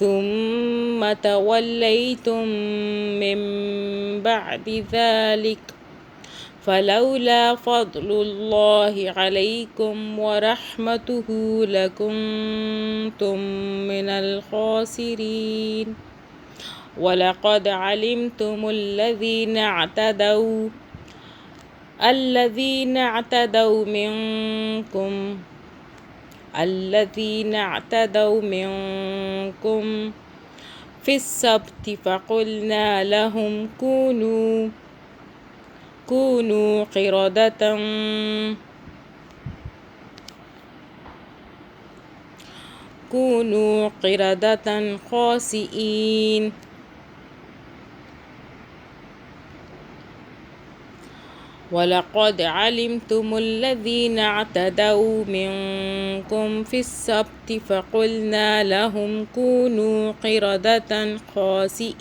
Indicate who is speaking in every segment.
Speaker 1: ثم توليتم من بعد ذلك فلولا فضل الله عليكم ورحمته لكنتم من الخاسرين ولقد علمتم الذين اعتدوا منكم في السبت فقلنا لهم كونوا قردة خاسئين ولقد علمتم الذين اعتدوا منكم في السبت فقلنا لهم كونوا قردة خاسئين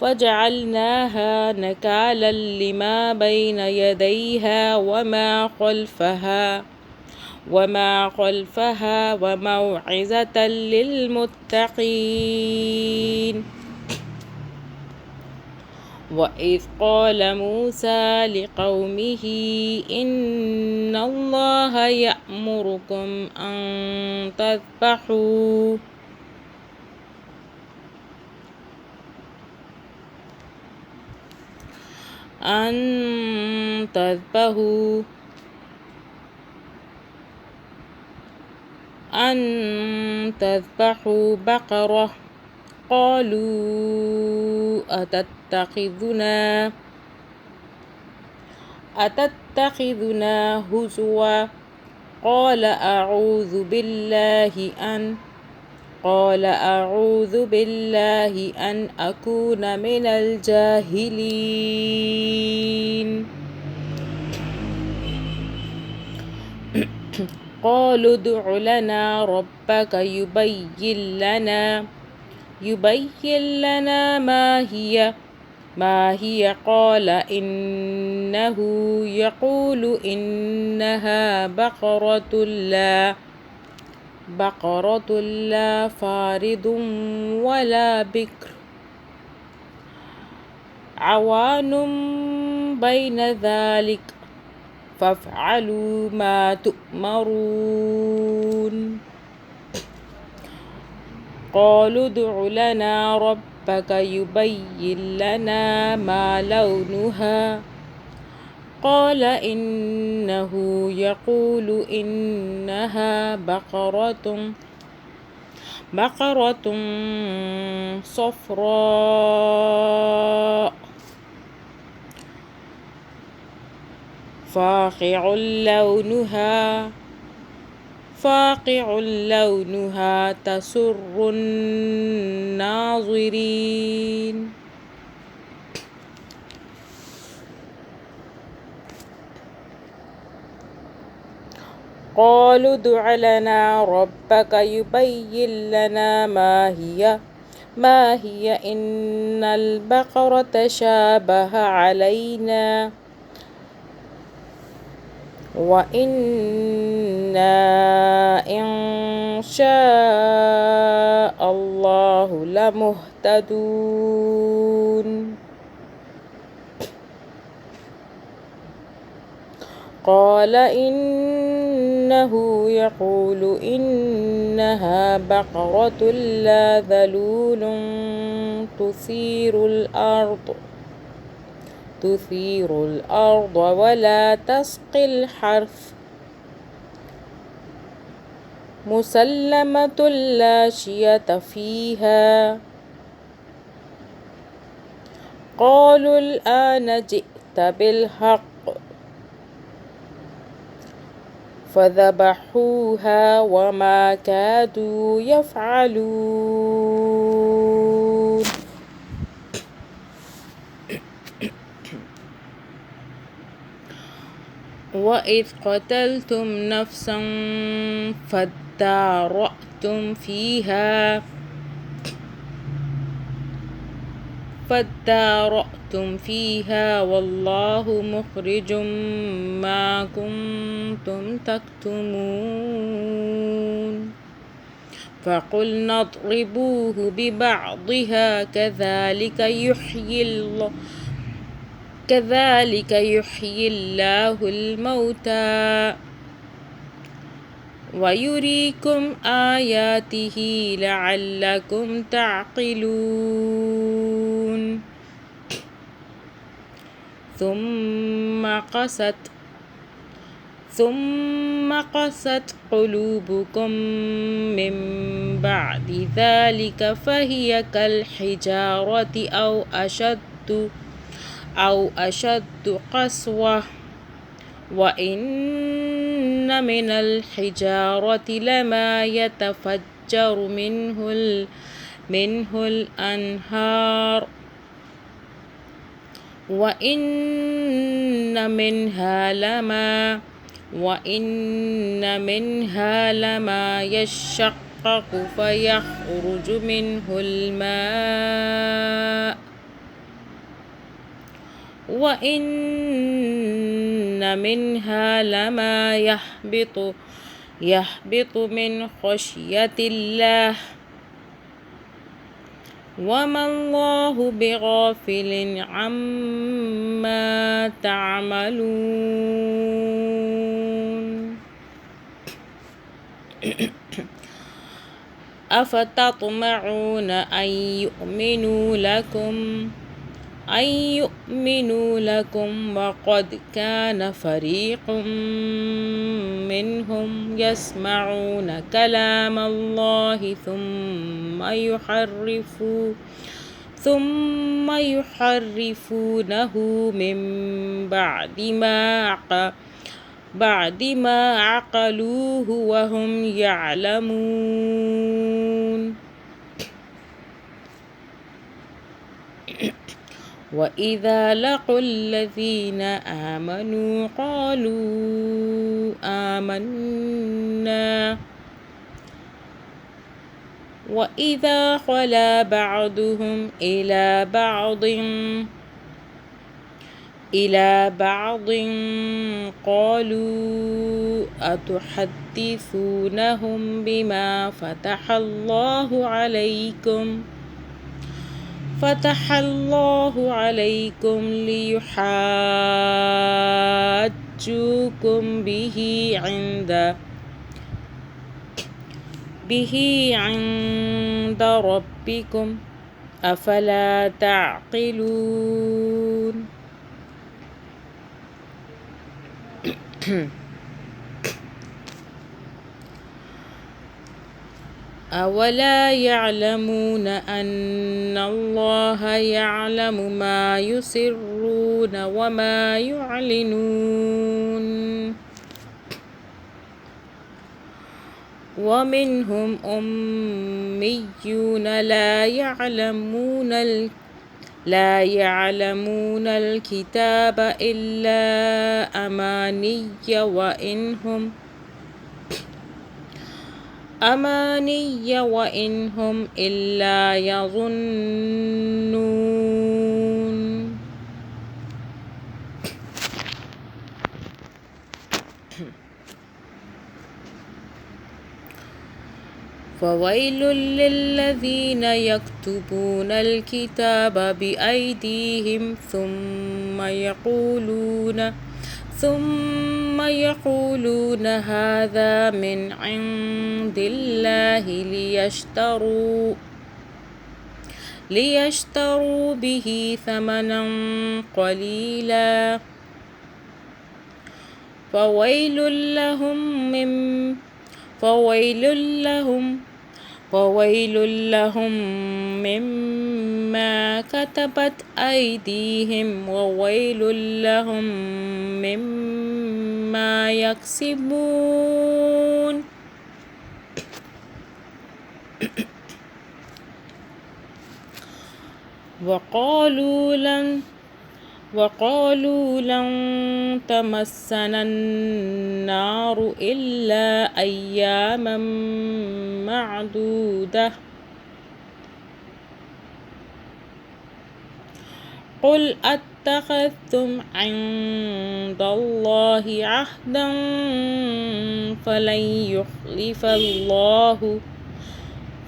Speaker 1: فجعلناها نكالا لما بين يديها وما خلفها وموعظة للمتقين. وإذ قال موسى لقومه إن الله يأمركم أن تذبحوا بقرة. قالوا أتتخذنا هزوا قال أعوذ بالله أن أكون من الجاهلين. قالوا ادع لنا ربك يبين لنا ما هي قال إنه يقول إنها بقرة لا فارض ولا بكر عوان بين ذلك فافعلوا ما تؤمرون. قالوا ادع لنا ربك يبين لنا ما لونها قال إنه يقول إنها بقرة صفراء فاقع لونها تسر الناظرين. قالوا ادع لنا ربك يبين لنا ما هي إن البقرة شابه علينا وإنا إن شاء الله لمهتدون. قال إنه يقول إنها بقرة لا ذلول تثير الأرض ولا تسقي الحرث مسلمة لا شية فيها. قالوا الآن جئت بالحق فذبحوها وما كادوا يفعلون. وإذ قتلتم نفسا فادارأتم فيها والله مخرج ما كنتم تكتمون. فقلنا اضربوه ببعضها كذلك يحيي الله الموتى ويريكم آياته لعلكم تعقلون. ثم قست قلوبكم من بعد ذلك فهي كالحجارة أو أشد قسوة وإن من الحجارة لما منه الأنهار وإن منها لما يشقق فيخرج منه الماء وإن منها لما يهبط من خشية الله وما الله بغافل عما تعملون أفتطمعون أن يؤمنوا لكم وقد كان فريق منهم يسمعون كلام الله ثم يحرفونه من بعد ما عقلوه وهم يعلمون وإذا لقوا الذين آمنوا قالوا آمنا وإذا خلا بعضهم إلى بعض قالوا أتحدثونهم بما فتح الله عليكم ليحاجوكم به عند ربكم أفلا تعقلون أولا يعلمون أن الله يعلم ما يسرون وما يعلنون ومنهم أميون لا يعلمون الكتاب إلا أماني وإن هم إلا يظنون فويل للذين يكتبون الكتاب بأيديهم ثم يقولون هذا من عند الله ليشتروا به ثمنا قليلا فويل لهم مما كتبت أيديهم وويل لهم مما يكسبون وقالوا لن تمسنا النار إلا أياما معدودة قل أتخذتم عند الله عهدا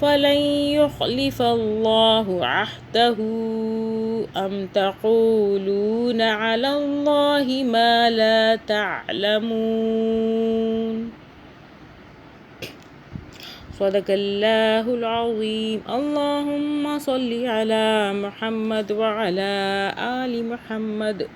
Speaker 1: فلن يخلف الله عهده أم تقولون على الله ما لا تعلمون صدق الله العظيم. اللهم صل على محمد وعلى آل محمد.